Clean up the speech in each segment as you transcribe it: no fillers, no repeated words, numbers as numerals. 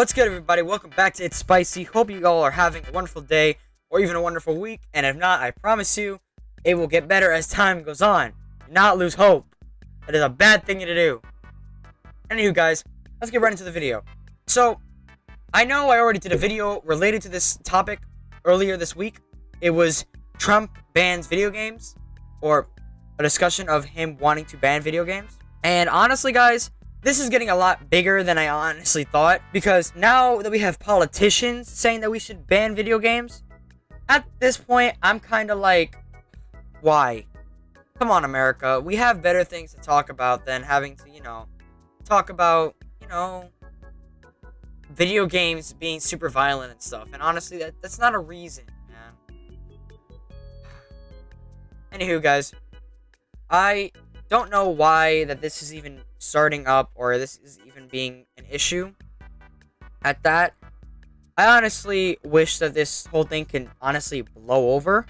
What's good, everybody? Welcome back to It's Spicy. Hope you all are having a wonderful day or even a wonderful week. And if not, I promise you, it will get better as time goes on. Do not lose hope. That is a bad thing to do. Anywho, guys, let's get right into the video. So, I know I already did a video related to this topic earlier this week. It was Trump bans video games, or a discussion of him wanting to ban video games. And honestly, guys, this is getting a lot bigger than I honestly thought, because now that we have politicians saying that we should ban video games, at this point, I'm kind of like, why? Come on, America. We have better things to talk about than having to, talk about, video games being super violent and stuff. And honestly, that's not a reason, man. Anywho, guys, I don't know why that this is even starting up, or this is even being an issue at that. I honestly wish that this whole thing can honestly blow over,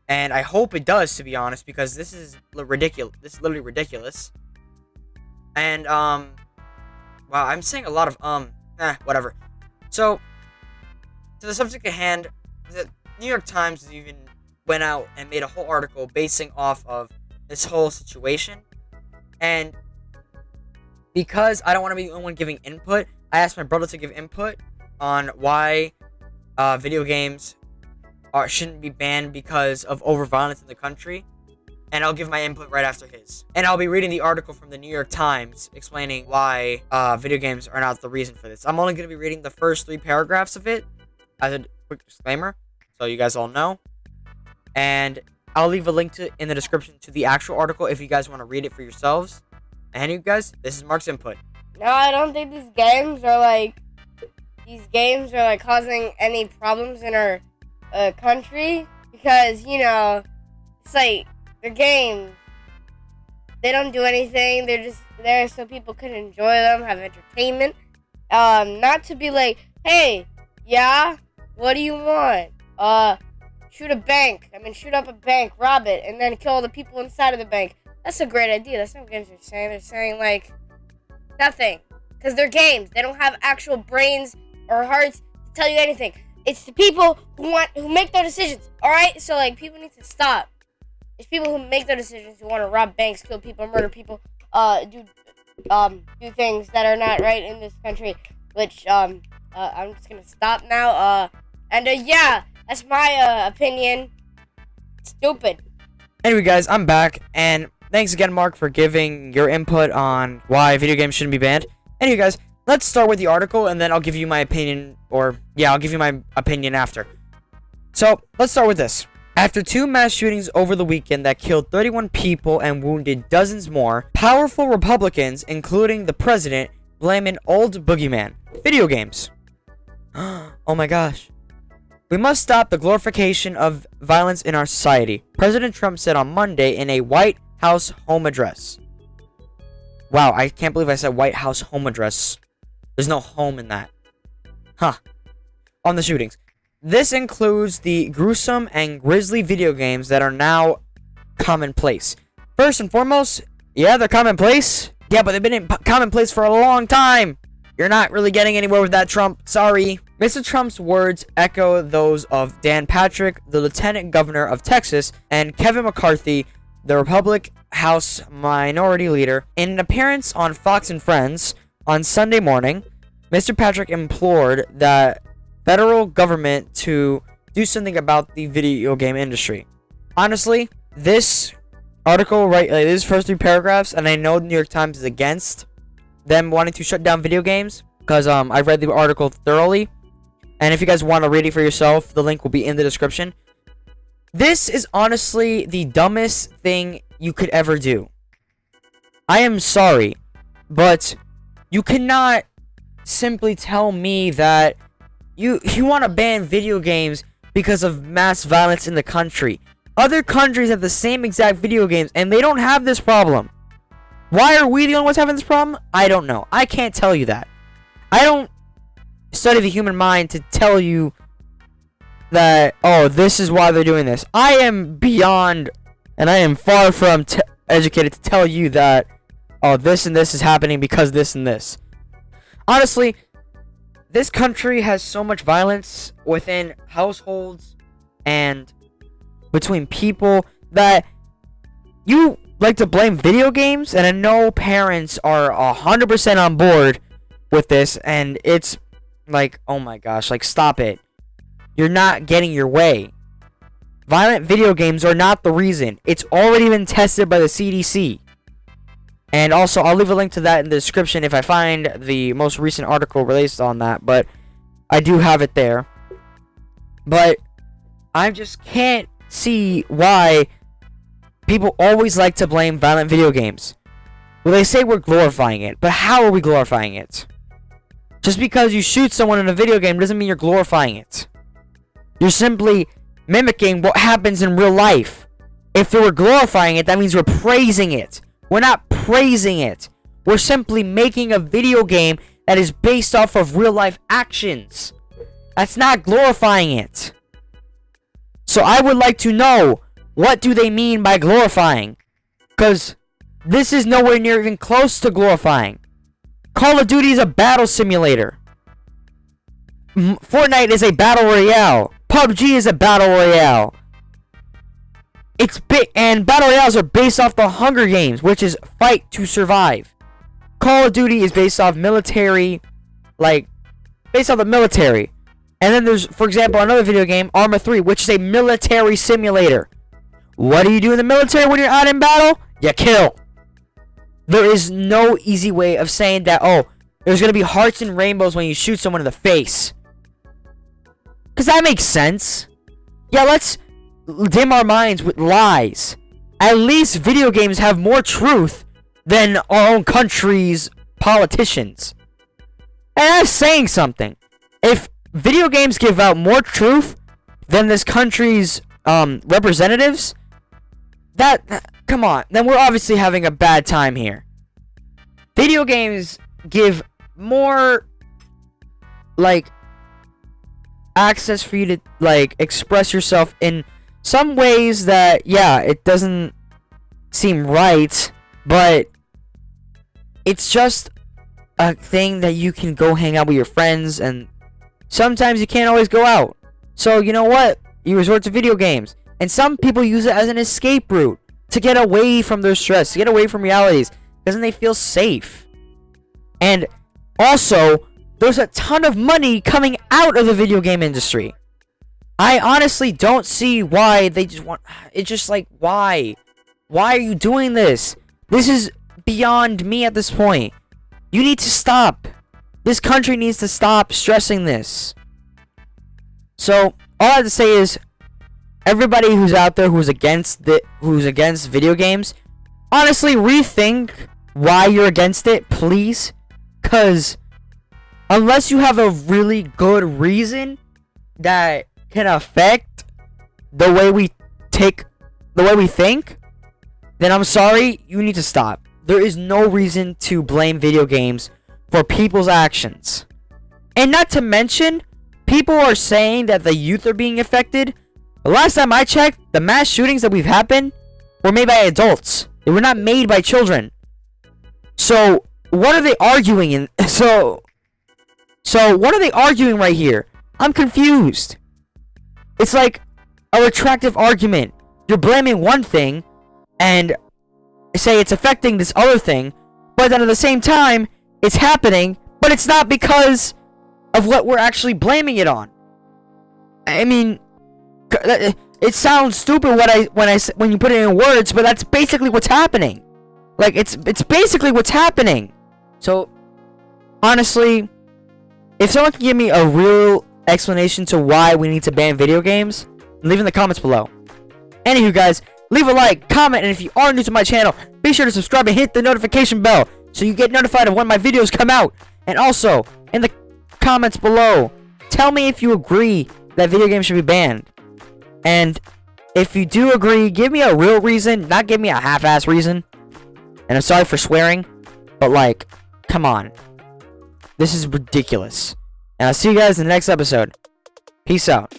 and I hope it does, to be honest, because this is ridiculous. This is literally ridiculous. And wow, I'm saying a lot of whatever. So, to the subject at hand, the New York Times even went out and made a whole article basing off of this whole situation. And because I don't want to be the only one giving input, I asked my brother to give input on why video games shouldn't be banned because of over-violence in the country. And I'll give my input right after his. And I'll be reading the article from the New York Times explaining why video games are not the reason for this. I'm only going to be reading the first 3 paragraphs of it as a quick disclaimer, so you guys all know. And I'll leave a link in the description to the actual article if you guys want to read it for yourselves. And you guys, this is Mark's input. No, I don't think these games are causing any problems in our country, because it's like they're games. They don't do anything. They're just there so people can enjoy them, have entertainment. Not to be like, hey, yeah, what do you want? Shoot up a bank, rob it, and then kill all the people inside of the bank. That's a great idea. That's not what games are saying. They're saying, like, nothing. Because they're games. They don't have actual brains or hearts to tell you anything. It's the people who make their decisions, alright? So, like, people need to stop. It's people who make their decisions, who want to rob banks, kill people, murder people, do things that are not right in this country, which, I'm just gonna stop now, yeah, that's my, opinion. Stupid. Anyway, guys, I'm back, and thanks again, Mark, for giving your input on why video games shouldn't be banned. Anyway, guys, let's start with the article, and then I'll give you my opinion, I'll give you my opinion after. So, let's start with this. After 2 mass shootings over the weekend that killed 31 people and wounded dozens more, powerful Republicans, including the president, blame an old boogeyman: video games. Oh my gosh. We must stop the glorification of violence in our society, President Trump said on Monday in a White House home address. Wow, I can't believe I said White House home address. There's no home in that. Huh. On the shootings. This includes the gruesome and grisly video games that are now commonplace. First and foremost, yeah, they're commonplace. Yeah, but they've been commonplace for a long time. You're not really getting anywhere with that, Trump. Sorry. Mr. Trump's words echo those of Dan Patrick, the Lieutenant Governor of Texas, and Kevin McCarthy, the Republican House Minority Leader. In an appearance on Fox and Friends on Sunday morning, Mr. Patrick implored the federal government to do something about the video game industry. Honestly, this article, these first 3 paragraphs, and I know the New York Times is against them wanting to shut down video games, because I read the article thoroughly, and if you guys want to read it for yourself, the link will be in the description. This is honestly the dumbest thing you could ever do. I am sorry, but you cannot simply tell me that you want to ban video games because of mass violence in the country. Other countries have the same exact video games, and they don't have this problem. Why are we the only ones having this problem? I don't know. I can't tell you that. I don't study the human mind to tell you that, oh, this is why they're doing this. I am beyond, and I am far from educated to tell you that, oh, this and this is happening because this and this. Honestly, this country has so much violence within households and between people that you like to blame video games, and I know parents are 100% on board with this, and it's like, oh my gosh, like, stop it. You're not getting your way. Violent video games are not the reason. It's already been tested by the CDC. And also, I'll leave a link to that in the description if I find the most recent article released on that, but I do have it there. But I just can't see why people always like to blame violent video games. Well, they say we're glorifying it, but how are we glorifying it? Just because you shoot someone in a video game doesn't mean you're glorifying it. You're simply mimicking what happens in real life. If we're glorifying it, that means we're praising it. We're not praising it. We're simply making a video game that is based off of real life actions. That's not glorifying it. So I would like to know, what do they mean by glorifying? Because this is nowhere near even close to glorifying. Call of Duty is a battle simulator. Fortnite is a battle royale. PUBG is a battle royale. And battle royales are based off the Hunger Games, which is fight to survive. Call of Duty is based off military, based off the military. And then there's, for example, another video game, Arma 3, which is a military simulator. What do you do in the military when you're out in battle? You kill. There is no easy way of saying that, oh, there's going to be hearts and rainbows when you shoot someone in the face. Because that makes sense. Yeah, let's dim our minds with lies. At least video games have more truth than our own country's politicians. And that's saying something. If video games give out more truth than this country's representatives, come on, then we're obviously having a bad time here. Video games give more access for you to express yourself in some ways that, yeah, it doesn't seem right, but it's just a thing that you can go hang out with your friends, and sometimes you can't always go out. So you know what? You resort to video games. And some people use it as an escape route to get away from their stress, to get away from realities, because then they feel safe. And also, there's a ton of money coming out of the video game industry. I honestly don't see why they just want... It's just like, why? Why are you doing this? This is beyond me at this point. You need to stop. This country needs to stop stressing this. So, all I have to say is, everybody who's out there who's against video games, honestly rethink why you're against it, please. Because unless you have a really good reason that can affect the way we think, then I'm sorry, you need to stop. There is no reason to blame video games for people's actions. And not to mention, people are saying that the youth are being affected. The last time I checked, the mass shootings that we've happened were made by adults. They were not made by children. So, what are they arguing in? So what are they arguing right here? I'm confused. It's like a retractive argument. You're blaming one thing and say it's affecting this other thing, but then at the same time, it's happening, but it's not because of what we're actually blaming it on. I mean, it sounds stupid when you put it in words, but that's basically what's happening. Like, it's basically what's happening. So, honestly, if someone can give me a real explanation to why we need to ban video games, leave in the comments below. Anywho, guys, leave a like, comment, and if you are new to my channel, be sure to subscribe and hit the notification bell so you get notified of when my videos come out. And also, in the comments below, tell me if you agree that video games should be banned. And if you do agree, give me a real reason, not give me a half-ass reason. And I'm sorry for swearing, but come on. This is ridiculous. And I'll see you guys in the next episode. Peace out.